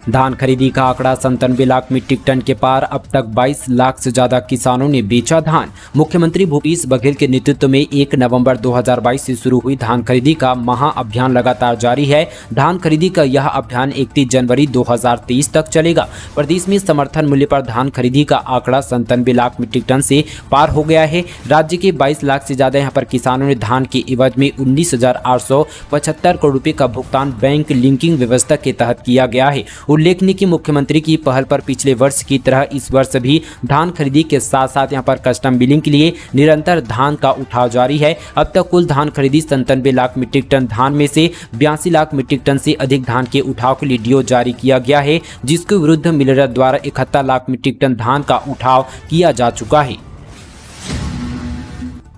धान खरीदी का आंकड़ा 97 लाख मीट्रिक टन के पार। अब तक 22 लाख से ज्यादा किसानों ने बेचा धान। मुख्यमंत्री भूपेश बघेल के नेतृत्व में 1 नवंबर 2022 से शुरू हुई धान खरीदी का महाअभियान लगातार जारी है। धान खरीदी का यह अभियान 31 जनवरी 2023 तक चलेगा। प्रदेश में समर्थन मूल्य पर धान खरीदी का आंकड़ा 97 लाख मीट्रिक टन से पार हो गया है। राज्य के 22 लाख से ज्यादा यहाँ पर किसानों ने धान के एवज में 19,875 करोड़ रुपए का भुगतान बैंक लिंकिंग व्यवस्था के तहत किया गया है। उल्लेखनीय कि मुख्यमंत्री की पहल पर पिछले वर्ष की तरह इस वर्ष भी धान खरीदी के साथ साथ यहां पर कस्टम बिलिंग के लिए निरंतर धान का उठाव जारी है। अब तक कुल धान खरीदी 97 लाख मीट्रिक टन धान में से 82 लाख मीट्रिक टन से अधिक धान के उठाव के लिए डीओ जारी किया गया है, जिसके विरुद्ध मिलर द्वारा 71 लाख मीट्रिक टन धान का उठाव किया जा चुका है।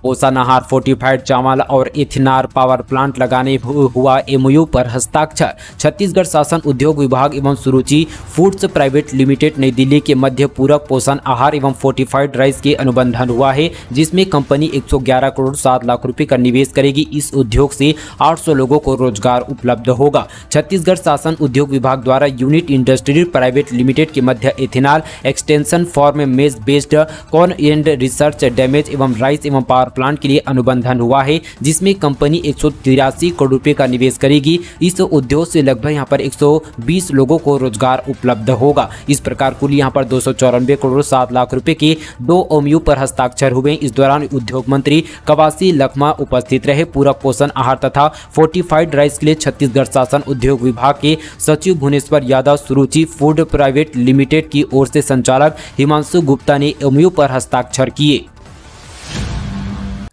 पोषानाहार फोर्टिफाइड चावल और इथेनॉल पावर प्लांट लगाने हुआ एमओयू पर हस्ताक्षर। छत्तीसगढ़ शासन उद्योग विभाग एवं सुरुचि फूड्स प्राइवेट लिमिटेड नई दिल्ली के मध्य पूरक पोषण आहार एवं फोर्टिफाइड राइस के अनुबंधन हुआ है, जिसमें कंपनी 111 करोड़ 7 लाख रुपए का निवेश करेगी। इस उद्योग से 800 लोगों को रोजगार उपलब्ध होगा। छत्तीसगढ़ शासन उद्योग विभाग द्वारा यूनिट इंडस्ट्री प्राइवेट लिमिटेड के मध्य इथेनॉल एक्सटेंशन फॉर्म मेज based corn and research damage एवं राइस एवं पावर प्लांट के लिए अनुबंधन हुआ है, जिसमें कंपनी 183 करोड़ रुपए का निवेश करेगी। इस उद्योग से लगभग यहां पर 120 लोगों को रोजगार उपलब्ध होगा। इस प्रकार कुल यहां पर 294 करोड़ 7 लाख रुपए के 2 एमओयू पर हस्ताक्षर हुए। इस दौरान उद्योग मंत्री कवासी लखमा उपस्थित रहे। पूरक पोषण आहार तथा फोर्टिफाइड राइस के लिए छत्तीसगढ़ शासन उद्योग विभाग के सचिव भुवनेश्वर यादव, सुरुचि फूड प्राइवेट लिमिटेड की ओर से संचालक हिमांशु गुप्ता ने एमओयू पर हस्ताक्षर किए।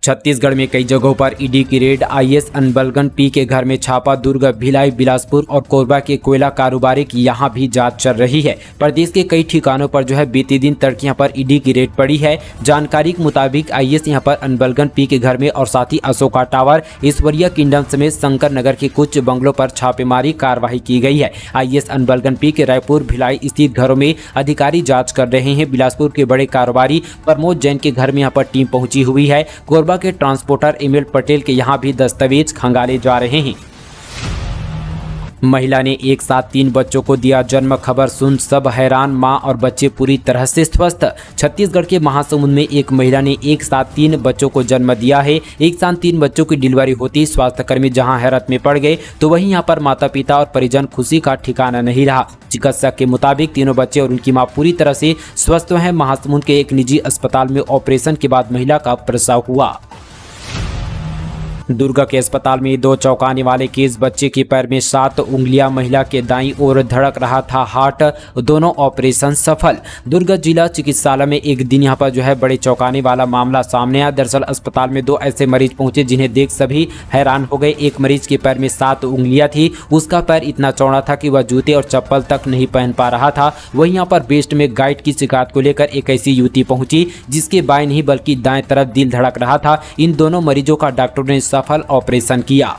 छत्तीसगढ़ में कई जगहों पर ईडी की रेड। आईएएस अनबलगन पी के घर में छापा। दुर्ग, भिलाई, बिलासपुर और कोरबा के कोयला कारोबारी की यहां भी जांच चल रही है। प्रदेश के कई ठिकानों पर जो है बीते दिन तड़के यहां पर ईडी की रेड पड़ी है। जानकारी के मुताबिक आईएएस यहां पर अनबलगन पी के घर में और साथ ही अशोका टावर, ऐश्वर्या किंगडम समेत शंकर नगर के कुछ बंगलों पर छापेमारी कार्रवाई की गई है। आईएएस अनबलगन पी के रायपुर, भिलाई स्थित घरों में अधिकारी जाँच कर रहे हैं। बिलासपुर के बड़े कारोबारी प्रमोद जैन के घर में यहाँ पर टीम पहुंची हुई है। कोरबा के ट्रांसपोर्टर एमएल पटेल के यहां भी दस्तावेज खंगाले जा रहे हैं। महिला ने एक साथ 3 बच्चों को दिया जन्म। खबर सुन सब हैरान, मां और बच्चे पूरी तरह से स्वस्थ। छत्तीसगढ़ के महासमुंद में एक महिला ने एक साथ 3 बच्चों को जन्म दिया है। एक साथ 3 बच्चों की डिलीवरी होती स्वास्थ्यकर्मी जहां हैरत में पड़ गए, तो वहीं यहां पर माता पिता और परिजन खुशी का ठिकाना नहीं रहा। चिकित्सक के मुताबिक तीनों बच्चे और उनकी मां पूरी तरह से स्वस्थ हैं। महासमुंद के एक निजी अस्पताल में ऑपरेशन के बाद महिला का प्रसव हुआ। दुर्ग के अस्पताल में 2 चौंकाने वाले केस। बच्चे के पैर में 7 उंगलियां, महिला के दाईं ओर धड़क रहा था हार्ट, दोनों ऑपरेशन सफल। दुर्ग जिला चिकित्सालय में एक दिन यहां पर जो है बड़े चौंकाने वाला मामला सामने आया। दरअसल अस्पताल में 2 ऐसे मरीज पहुंचे जिन्हें देख सभी हैरान हो गए। एक मरीज के पैर में 7 उंगलियां थी। उसका पैर इतना चौड़ा था कि वह जूते और चप्पल तक नहीं पहन पा रहा था। वहीं यहाँ पर बेस्ट में गाइड की शिकायत को लेकर एक ऐसी युवती पहुंची जिसके बाएं नहीं बल्कि दाएं तरफ दिल धड़क रहा था। इन दोनों मरीजों का डॉक्टरों ने सफल ऑपरेशन किया।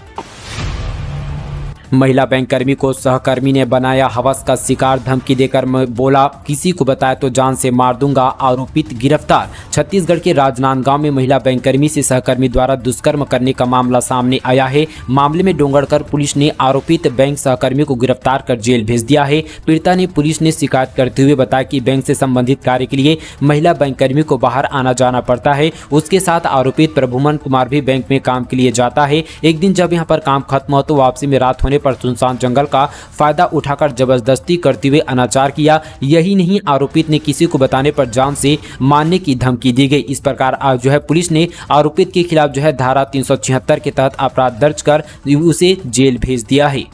महिला बैंक कर्मी को सहकर्मी ने बनाया हवस का शिकार। धमकी देकर बोला किसी को बताया तो जान से मार दूंगा, आरोपित गिरफ्तार। छत्तीसगढ़ के राजनांदगांव में महिला बैंक कर्मी से सहकर्मी द्वारा दुष्कर्म करने का मामला सामने आया है। मामले में डोंगरकर पुलिस ने आरोपित बैंक सहकर्मी को गिरफ्तार कर जेल भेज दिया है। पीड़िता ने पुलिस ने शिकायत करते हुए बताया कि बैंक से संबंधित कार्य के लिए महिला बैंक कर्मी को बाहर आना जाना पड़ता है। उसके साथ आरोपित प्रभुमन कुमार भी बैंक में काम के लिए जाता है। एक दिन जब यहाँ पर काम खत्म हो तो वापसी में रात होने पर सुनसान जंगल का फायदा उठाकर जबरदस्ती करते हुए अनाचार किया। यही नहीं, आरोपित ने किसी को बताने पर जान से मारने की धमकी दी गई। इस प्रकार आज जो है पुलिस ने आरोपित के खिलाफ जो है धारा 376 के तहत अपराध दर्ज कर उसे जेल भेज दिया है।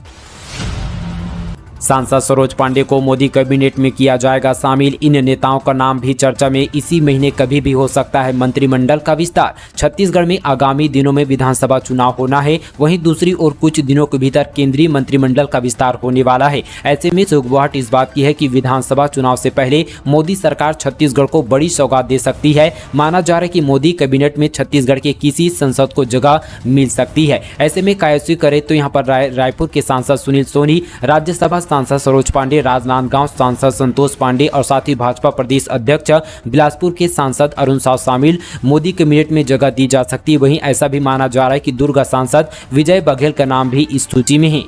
सांसद सरोज पांडे को मोदी कैबिनेट में किया जाएगा शामिल। इन नेताओं का नाम भी चर्चा में। इसी महीने कभी भी हो सकता है मंत्रिमंडल का विस्तार। छत्तीसगढ़ में आगामी दिनों में विधानसभा चुनाव होना है। वहीं दूसरी ओर कुछ दिनों के भीतर केंद्रीय मंत्रिमंडल का विस्तार होने वाला है। ऐसे में सुगबुगाहट इस बात की है कि विधानसभा चुनाव से पहले मोदी सरकार छत्तीसगढ़ को बड़ी सौगात दे सकती है। माना जा रहा है कि मोदी कैबिनेट में छत्तीसगढ़ के किसी सांसद को जगह मिल सकती है। ऐसे में कायसी करे तो यहाँ पर रायपुर के सांसद सुनील सोनी, राज्यसभा सांसद सरोज पांडे, राजनांदगांव सांसद संतोष पांडे और साथ ही भाजपा प्रदेश अध्यक्ष बिलासपुर के सांसद अरुण साव शामिल मोदी कैबिनेट में जगह दी जा सकती है। वहीं ऐसा भी माना जा रहा है कि दुर्ग सांसद विजय बघेल का नाम भी इस सूची में है।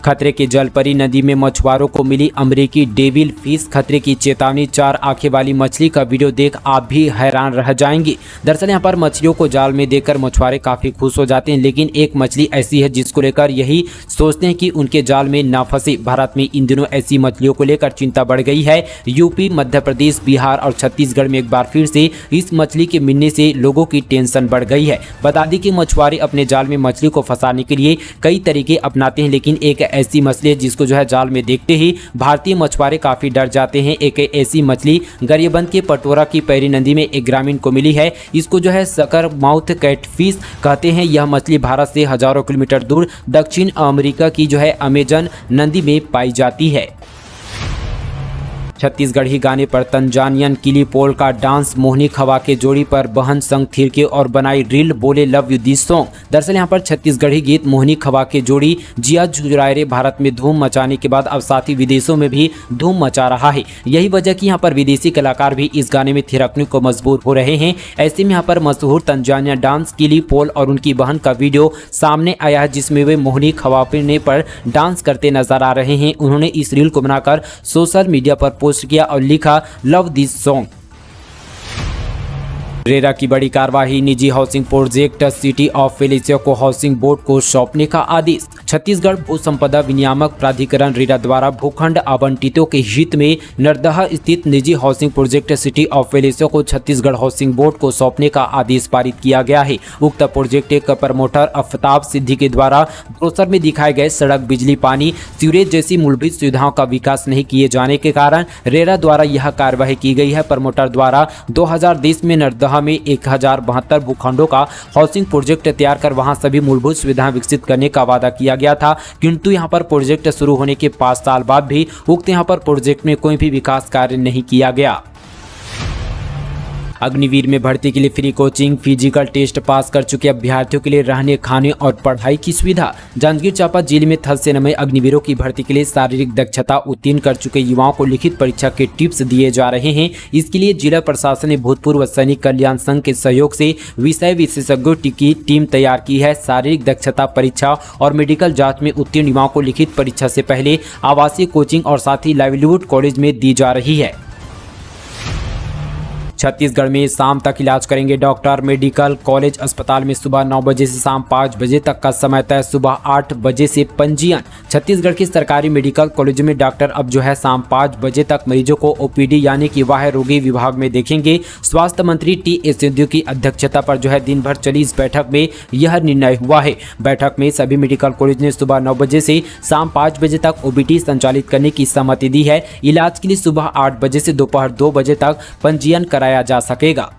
खतरे के जलपरी नदी में मछुआरों को मिली अमेरिकी डेविल फिश, खतरे की चेतावनी। 4 आंखें वाली मछली का वीडियो देख आप भी हैरान रह जाएंगे। दरअसल यहाँ पर मछलियों को जाल में देखकर मछुआरे काफी खुश हो जाते हैं, लेकिन एक मछली ऐसी है जिसको लेकर यही सोचते हैं कि उनके जाल में ना फंसे। भारत में इन दिनों ऐसी मछलियों को लेकर चिंता बढ़ गई है। यूपी, मध्य प्रदेश, बिहार और छत्तीसगढ़ में एक बार फिर से इस मछली के मिलने से लोगों की टेंशन बढ़ गई है। बता दें कि मछुआरे अपने जाल में मछली को फंसाने के लिए कई तरीके अपनाते हैं, लेकिन एक ऐसी मछली है जिसको जो है जाल में देखते ही भारतीय मछुआरे काफी डर जाते हैं। एक ऐसी मछली गरियाबंद के पटोरा की पैरी नदी में एक ग्रामीण को मिली है। इसको जो है सकर माउथ कैटफिश कहते हैं। यह मछली भारत से हजारों किलोमीटर दूर दक्षिण अमेरिका की जो है अमेजन नदी में पाई जाती है। छत्तीसगढ़ी गाने पर तंजानियन किली पोल का डांस, मोहनी खवा के जोड़ी पर बहन संग थिरके और बनाई रील, बोले लव यू दिस सॉन्ग। दरअसल यहाँ पर छत्तीसगढ़ी गीत मोहनी खवा के जोड़ी जिया जुरायरे भारत में धूम मचाने के बाद अब साथ ही विदेशों में भी धूम मचा रहा है। यही वजह कि यहाँ पर विदेशी कलाकार भी इस गाने में थिरकने को मजबूर हो रहे हैं। ऐसे में यहाँ पर मशहूर तंजानिया डांस किली पोल और उनकी बहन का वीडियो सामने आया है, जिसमें वे मोहनी खवाने पर डांस करते नजर आ रहे हैं। उन्होंने इस रील को बनाकर सोशल मीडिया पर पोस्ट किया और लिखा लव दिस सॉन्ग। रेरा की बड़ी कार्रवाई, निजी housing project city of Felicia को हाउसिंग बोर्ड को सौंपने का आदेश। छत्तीसगढ़ भू संपदा विनियामक प्राधिकरण रेरा द्वारा भूखंड आवंटितों के हित में नरदहा स्थित निजी housing project city of Felicia को छत्तीसगढ़ हाउसिंग बोर्ड को सौंपने का आदेश पारित किया गया है। उक्त प्रोजेक्ट एक प्रमोटर आफ्ताब सिद्दीकी के द्वारा ब्रोशर में दिखाए गए सड़क, बिजली, पानी, सीवरेज जैसी मूलभूत सुविधाओं का विकास नहीं किए जाने के कारण रेरा द्वारा यह कार्रवाई की गई है। प्रमोटर द्वारा 2020 में नरदहा में 1072 भूखंडों का हाउसिंग प्रोजेक्ट तैयार कर वहां सभी मूलभूत सुविधाएं विकसित करने का वादा किया गया था, किंतु यहां पर प्रोजेक्ट शुरू होने के 5 साल बाद भी उक्त यहां पर प्रोजेक्ट में कोई भी विकास कार्य नहीं किया गया। अग्निवीर में भर्ती के लिए free coaching, physical test pass कर चुके अभ्यर्थियों के लिए रहने, खाने और पढ़ाई की सुविधा। जांजगीर चांपा जिले में थल सेना में अग्निवीरों की भर्ती के लिए शारीरिक दक्षता उत्तीर्ण कर चुके युवाओं को लिखित परीक्षा के टिप्स दिए जा रहे हैं। इसके लिए जिला प्रशासन ने भूतपूर्व सैनिक कल्याण संघ के सहयोग से विषय विशेषज्ञों की टीम तैयार की है। शारीरिक दक्षता परीक्षा और मेडिकल जाँच में उत्तीर्ण युवाओं को लिखित परीक्षा से पहले आवासीय कोचिंग और साथ ही लाइवलीहुड कॉलेज में दी जा रही है। छत्तीसगढ़ में शाम तक इलाज करेंगे डॉक्टर। मेडिकल कॉलेज अस्पताल में सुबह 9 बजे से शाम 5 बजे तक का समय तय, सुबह 8 बजे से पंजीयन। छत्तीसगढ़ के सरकारी मेडिकल कॉलेजों में डॉक्टर अब जो है शाम 5 बजे तक मरीजों को ओपीडी यानी कि बाह्य रोगी विभाग में देखेंगे। स्वास्थ्य मंत्री टी.एस. सिद्धू की अध्यक्षता पर जो है दिन भर चली इस बैठक में यह निर्णय हुआ है। बैठक में सभी मेडिकल कॉलेज ने सुबह 9 बजे से शाम 5 बजे तक ओपीडी संचालित करने की सहमति दी है। इलाज के लिए सुबह 8 बजे से दोपहर 2 बजे तक पंजीयन कराया जा सकेगा।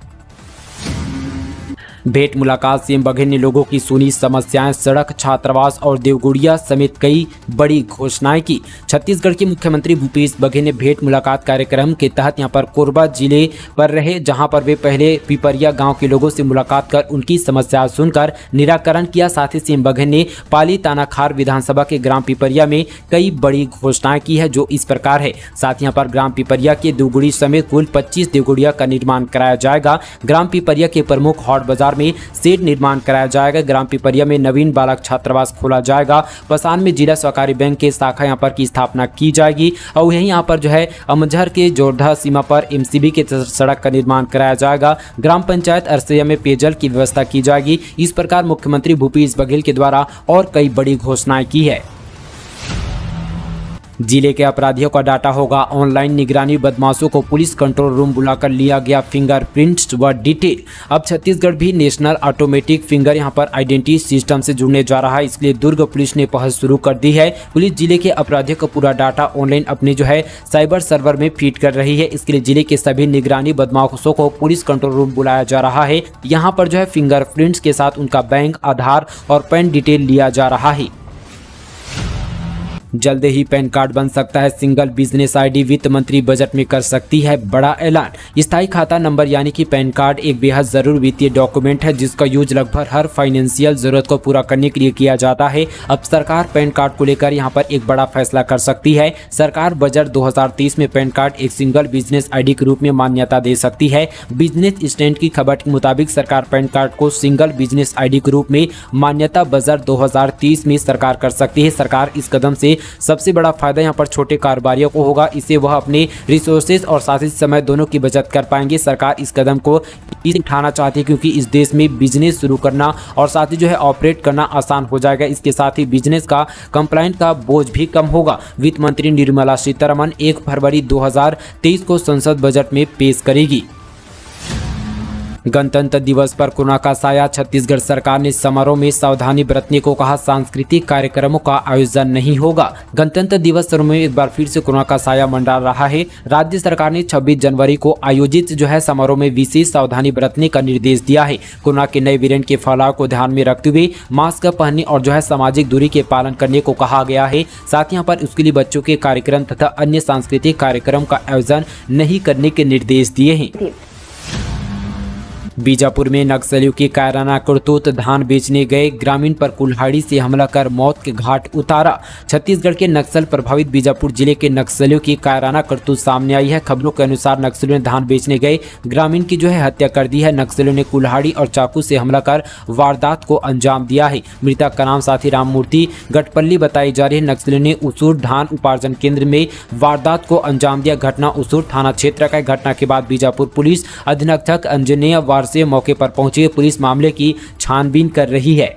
भेंट मुलाकात, सीएम बघेल ने लोगों की सुनी समस्याएं, सड़क, छात्रावास और देवगुड़िया समेत कई बड़ी घोषणाएं की। छत्तीसगढ़ के मुख्यमंत्री भूपेश बघेल ने भेंट मुलाकात कार्यक्रम के तहत यहां पर कोरबा जिले पर रहे, जहां पर वे पहले पिपरिया गांव के लोगों से मुलाकात कर उनकी समस्याएं सुनकर निराकरण किया। साथ ही सीएम बघेल ने पाली तानाखार विधानसभा के ग्राम पिपरिया में कई बड़ी घोषणाएं की है, जो इस प्रकार है। साथ यहाँ पर ग्राम पिपरिया के देवगुड़ी समेत कुल 25 देवगुड़िया का निर्माण कराया जाएगा। ग्राम पिपरिया के प्रमुख हॉट बाजार में शेड निर्माण कराया जाएगा। ग्राम पिपरिया में नवीन बालक छात्रावास खोला जाएगा। पसान में जिला सहकारी बैंक के शाखा यहाँ पर की स्थापना की जाएगी और यहीं यहाँ पर जो है अमझर के जोरधा सीमा पर एमसीबी के सड़क का निर्माण कराया जाएगा। ग्राम पंचायत अरसैया में पेयजल की व्यवस्था की जाएगी। इस प्रकार मुख्यमंत्री भूपेश बघेल के द्वारा और कई बड़ी घोषणाएं की है। जिले के अपराधियों का डाटा होगा ऑनलाइन निगरानी, बदमाशों को पुलिस कंट्रोल रूम बुलाकर लिया गया फिंगरप्रिंट्स व डिटेल। अब छत्तीसगढ़ भी नेशनल ऑटोमेटिक फिंगर यहां पर आइडेंटिटी सिस्टम से जुड़ने जा रहा है। इसके लिए दुर्ग पुलिस ने पहल शुरू कर दी है। पुलिस जिले के अपराधियों का पूरा डाटा ऑनलाइन अपने जो है साइबर सर्वर में फीड कर रही है। इसके लिए जिले के सभी निगरानी बदमाशों को पुलिस कंट्रोल रूम बुलाया जा रहा है। यहाँ पर जो है फिंगरप्रिंट्स के साथ उनका बैंक, आधार और पैन डिटेल लिया जा रहा है। जल्द ही पैन कार्ड बन सकता है सिंगल बिजनेस आईडी, वित्त मंत्री बजट में कर सकती है बड़ा ऐलान। स्थायी खाता नंबर यानी कि पैन कार्ड एक बेहद जरूरी वित्तीय डॉक्यूमेंट है, जिसका यूज लगभग हर फाइनेंशियल जरूरत को पूरा करने के लिए किया जाता है। अब सरकार पैन कार्ड को लेकर यहां पर एक बड़ा फैसला कर सकती है। सरकार बजट 2030 में पैन कार्ड एक सिंगल बिजनेस आईडी के रूप में मान्यता दे सकती है। बिजनेस स्टैंड की खबर के मुताबिक सरकार पैन कार्ड को सिंगल बिजनेस आईडी के रूप में मान्यता बजट 2030 में सरकार कर सकती है। सरकार इस कदम से सबसे बड़ा फायदा यहाँ पर छोटे कारोबारियों को होगा। इससे वह अपने रिसोर्सेज और साथ ही समय दोनों की बचत कर पाएंगे। सरकार इस कदम को इसलिए उठाना चाहती है क्योंकि इस देश में बिजनेस शुरू करना और साथ ही ऑपरेट करना आसान हो जाएगा। इसके साथ ही बिजनेस का कंप्लाइंट का बोझ भी कम होगा। वित्त मंत्री निर्मला सीतारमण 1 फरवरी 2023 को संसद बजट में पेश करेगी। गणतंत्र दिवस पर कोरोना का साया, छत्तीसगढ़ सरकार ने समारोह में सावधानी बरतने को कहा। सांस्कृतिक कार्यक्रमों का आयोजन नहीं होगा। गणतंत्र दिवस समारोह में एक बार फिर से कोरोना का साया मंडरा रहा है। राज्य सरकार ने 26 जनवरी को आयोजित समारोह में विशेष सावधानी बरतने का निर्देश दिया है। कोरोना के नए वेरिएंट के फैलाव को ध्यान में रखते हुए मास्क पहनने और सामाजिक दूरी के पालन करने को कहा गया है। साथ यहाँ पर उसके लिए बच्चों के कार्यक्रम तथा अन्य सांस्कृतिक कार्यक्रम का आयोजन नहीं करने के निर्देश दिए हैं। बीजापुर में नक्सलियों की कायराना करतूत, धान बेचने गए ग्रामीण पर कुल्हाड़ी से हमला कर मौत के घाट उतारा। छत्तीसगढ़ के नक्सल प्रभावित बीजापुर जिले के नक्सलियों की कायराना करतूत सामने आई है। खबरों के अनुसार नक्सलियों ने धान बेचने गए ग्रामीण की हत्या कर दी है। नक्सलियों ने कुल्हाड़ी और चाकू से हमला कर वारदात को अंजाम दिया है। मृतक का नाम साथी राममूर्ति गटपल्ली बताई जा रही है। नक्सलियों ने उसूर धान उपार्जन केंद्र में वारदात को अंजाम दिया। घटना उसूर थाना क्षेत्र का। घटना के बाद बीजापुर पुलिस अधीक्षक अंजनेय से मौके पर पहुंची। पुलिस मामले की छानबीन कर रही है।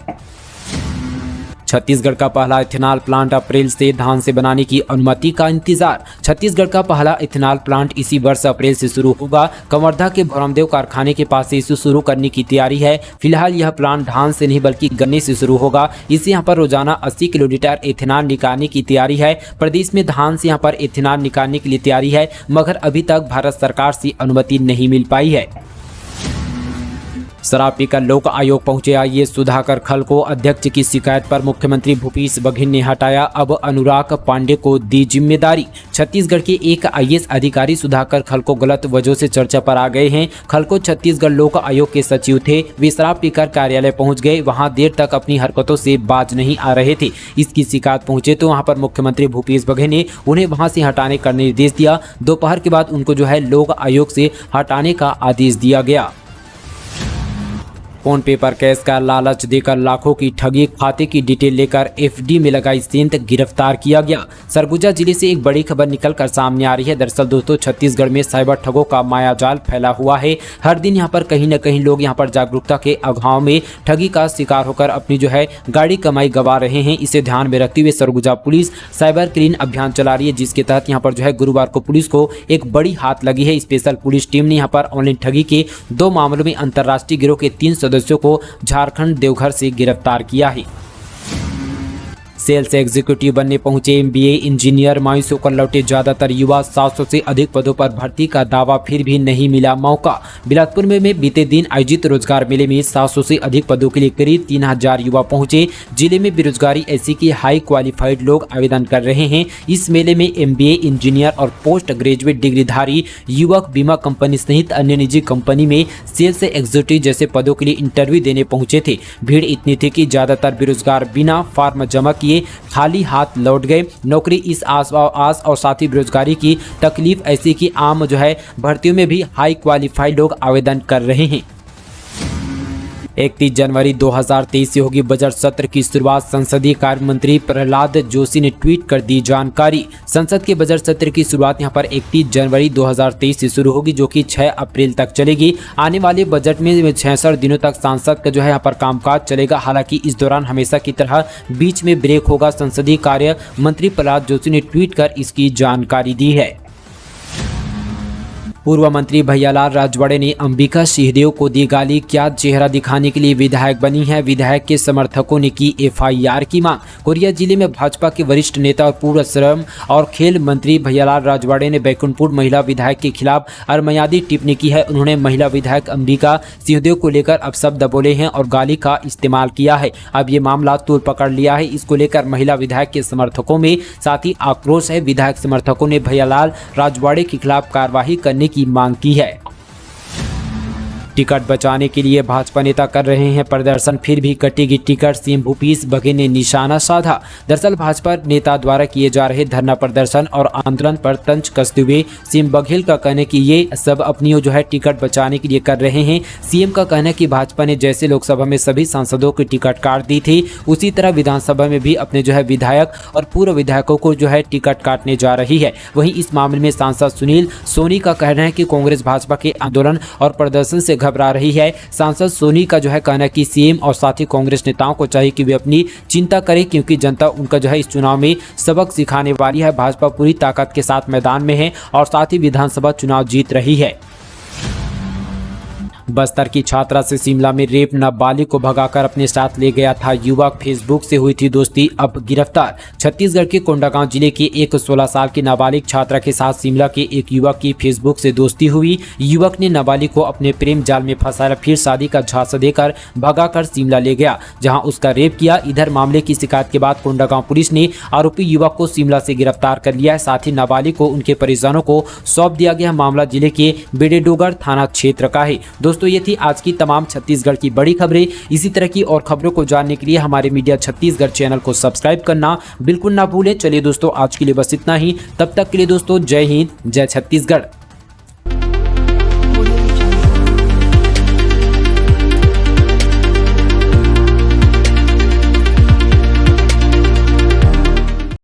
छत्तीसगढ़ का पहला इथेनॉल प्लांट अप्रैल से धान से बनाने की अनुमति का इंतजार। छत्तीसगढ़ का पहला इथेनॉल प्लांट इसी वर्ष अप्रैल से शुरू होगा। कवर्धा के भरमदेव कारखाने के पास से इसे शुरू करने की तैयारी है। फिलहाल यह प्लांट धान से नहीं बल्कि गन्ने से शुरू होगा। इससे यहाँ पर रोजाना 80 किलो लीटर इथेनॉल निकालने की तैयारी है। प्रदेश में धान से यहाँ पर इथेनॉल निकालने के लिए तैयारी है, मगर अभी तक भारत सरकार से अनुमति नहीं मिल पाई है। शराब पीकर लोक आयोग पहुंचे आईएएस सुधाकर खल को अध्यक्ष की शिकायत पर मुख्यमंत्री भूपेश बघेल ने हटाया। अब अनुराग पांडे को दी जिम्मेदारी। छत्तीसगढ़ के एक आईएएस अधिकारी सुधाकर खल को गलत वजह से चर्चा पर आ गए हैं। खल को छत्तीसगढ़ लोक आयोग के सचिव थे। वे शराब पीकर कार्यालय पहुंच गए। वहां देर तक अपनी हरकतों से बाज नहीं आ रहे थे। इसकी शिकायत पहुंचे तो वहां पर मुख्यमंत्री भूपेश बघेल ने उन्हें वहां से हटाने का निर्देश दिया। दोपहर के बाद उनको लोक आयोग से हटाने का आदेश दिया गया। फोन पे पर कैश का लालच देकर लाखों की ठगी, खाते की डिटेल लेकर एफडी में लगाई सेंध, गिरफ्तार किया गया। सरगुजा जिले से एक बड़ी खबर निकलकर सामने आ रही है। दरअसल दोस्तों, छत्तीसगढ़ में साइबर ठगों का मायाजाल फैला हुआ है। हर दिन यहाँ पर कहीं न कहीं लोग यहाँ पर जागरूकता के अभाव में ठगी का शिकार होकर अपनी गाड़ी कमाई गंवा रहे हैं। इसे ध्यान में रखते हुए सरगुजा पुलिस साइबर क्लीन अभियान चला रही है, जिसके तहत यहाँ पर गुरुवार को पुलिस को एक बड़ी हाथ लगी है। स्पेशल पुलिस टीम ने यहाँ पर ऑनलाइन ठगी के 2 मामलों में अंतर्राष्ट्रीय गिरोह के 3 सदस्यों को झारखंड देवघर से गिरफ्तार किया है। सेल्स एग्जीक्यूटिव बनने पहुंचे एमबीए इंजीनियर मायूस होकर लौटे ज्यादातर युवा। 700 से अधिक पदों पर भर्ती का दावा, फिर भी नहीं मिला मौका। बिलासपुर में बीते दिन आयोजित रोजगार मेले में 700 से अधिक पदों के लिए करीब 3000 युवा पहुंचे। जिले में बेरोजगारी ऐसी कि हाई क्वालिफाइड लोग आवेदन कर रहे हैं। इस मेले में एमबीए इंजीनियर और पोस्ट ग्रेजुएट डिग्रीधारी युवक बीमा कंपनी सहित अन्य निजी कंपनी में सेल्स एग्जीक्यूटिव जैसे पदों के लिए इंटरव्यू देने पहुंचे थे। भीड़ इतनी थी कि ज्यादातर बेरोजगार बिना फॉर्म जमा किए खाली हाथ लौट गए। नौकरी इस आस और साथ ही बेरोजगारी की तकलीफ ऐसी कि आम भर्तियों में भी हाई क्वालिफाइड लोग आवेदन कर रहे हैं। 31 जनवरी 2023 से होगी बजट सत्र की शुरुआत। संसदीय कार्य मंत्री प्रहलाद जोशी ने ट्वीट कर दी जानकारी। संसद के बजट सत्र की शुरुआत यहां पर 31 जनवरी 2023 से शुरू होगी, जो कि 6 अप्रैल तक चलेगी। आने वाले बजट में 66 दिनों तक संसद का यहाँ पर कामकाज चलेगा। हालांकि इस दौरान हमेशा की तरह बीच में ब्रेक होगा। संसदीय कार्य मंत्री प्रहलाद जोशी ने ट्वीट कर इसकी जानकारी दी है। पूर्व मंत्री भैयालाल राजवाड़े ने अंबिका सिंहदेव को दी गाली। क्या चेहरा दिखाने के लिए विधायक बनी है? विधायक के समर्थकों ने की एफआईआर की मांग। कोरिया जिले में भाजपा के वरिष्ठ नेता और पूर्व श्रम और खेल मंत्री भैयालाल राजवाड़े ने बैकुंठपुर महिला विधायक के खिलाफ अरमयादी टिप्पणी की है। उन्होंने महिला विधायक अंबिका सिंहदेव को लेकर अपशब्द बोले हैं और गाली का इस्तेमाल किया है। अब ये मामला तूल पकड़ लिया है। इसको लेकर महिला विधायक के समर्थकों में साथ ही आक्रोश है। विधायक समर्थकों ने भैयालाल राजवाड़े के खिलाफ कार्रवाई करने की मांग की है। टिकट बचाने के लिए भाजपा नेता कर रहे हैं प्रदर्शन, फिर भी कटेगी टिकट, सीएम भूपेश बघेल ने निशाना साधा। दरअसल भाजपा नेता द्वारा किए जा रहे धरना प्रदर्शन और आंदोलन पर तंज कसते हुए सीएम बघेल का कहना है कि ये सब अपनी जो है टिकट बचाने के लिए कर रहे हैं। सीएम का कहना है कि भाजपा ने जैसे लोकसभा में सभी सांसदों की टिकट काट दी थी, उसी तरह विधानसभा में भी अपने जो है विधायक और पूर्व विधायकों को जो है टिकट काटने जा रही है। वहीं इस मामले में सांसद सुनील सोनी का कहना है कि कांग्रेस भाजपा के आंदोलन और प्रदर्शन से घबरा रही है। सांसद सोनी का जो है कहना है कि सीएम और साथ ही कांग्रेस नेताओं को चाहिए कि वे अपनी चिंता करें, क्योंकि जनता उनका जो है इस चुनाव में सबक सिखाने वाली है। भाजपा पूरी ताकत के साथ मैदान में है और साथ ही विधानसभा चुनाव जीत रही है। बस्तर की छात्रा से शिमला में रेप, नाबालिग को भगाकर अपने साथ ले गया था युवक, फेसबुक से हुई थी दोस्ती, अब गिरफ्तार। छत्तीसगढ़ के कोंडागांव जिले की एक 16 साल की नाबालिग छात्रा के साथ शिमला के एक युवक की फेसबुक से दोस्ती हुई। युवक ने नाबालिग को अपने प्रेम जाल में फंसाया, फिर शादी का झांसा देकर भगाकर शिमला ले गया, जहां उसका रेप किया। इधर मामले की शिकायत के बाद कोंडागांव पुलिस ने आरोपी युवक को शिमला से गिरफ्तार कर लिया है। साथ ही नाबालिग को उनके परिजनों को सौंप दिया गया। मामला जिले के बेडेडोगर थाना क्षेत्र का है। दोस्तों ये थी आज की तमाम छत्तीसगढ़ की बड़ी खबरें। इसी तरह की और खबरों को जानने के लिए हमारे मीडिया छत्तीसगढ़ चैनल को सब्सक्राइब करना बिल्कुल ना भूलें। चलिए दोस्तों आज के लिए बस इतना ही, तब तक के लिए दोस्तों जय हिंद, जय छत्तीसगढ़।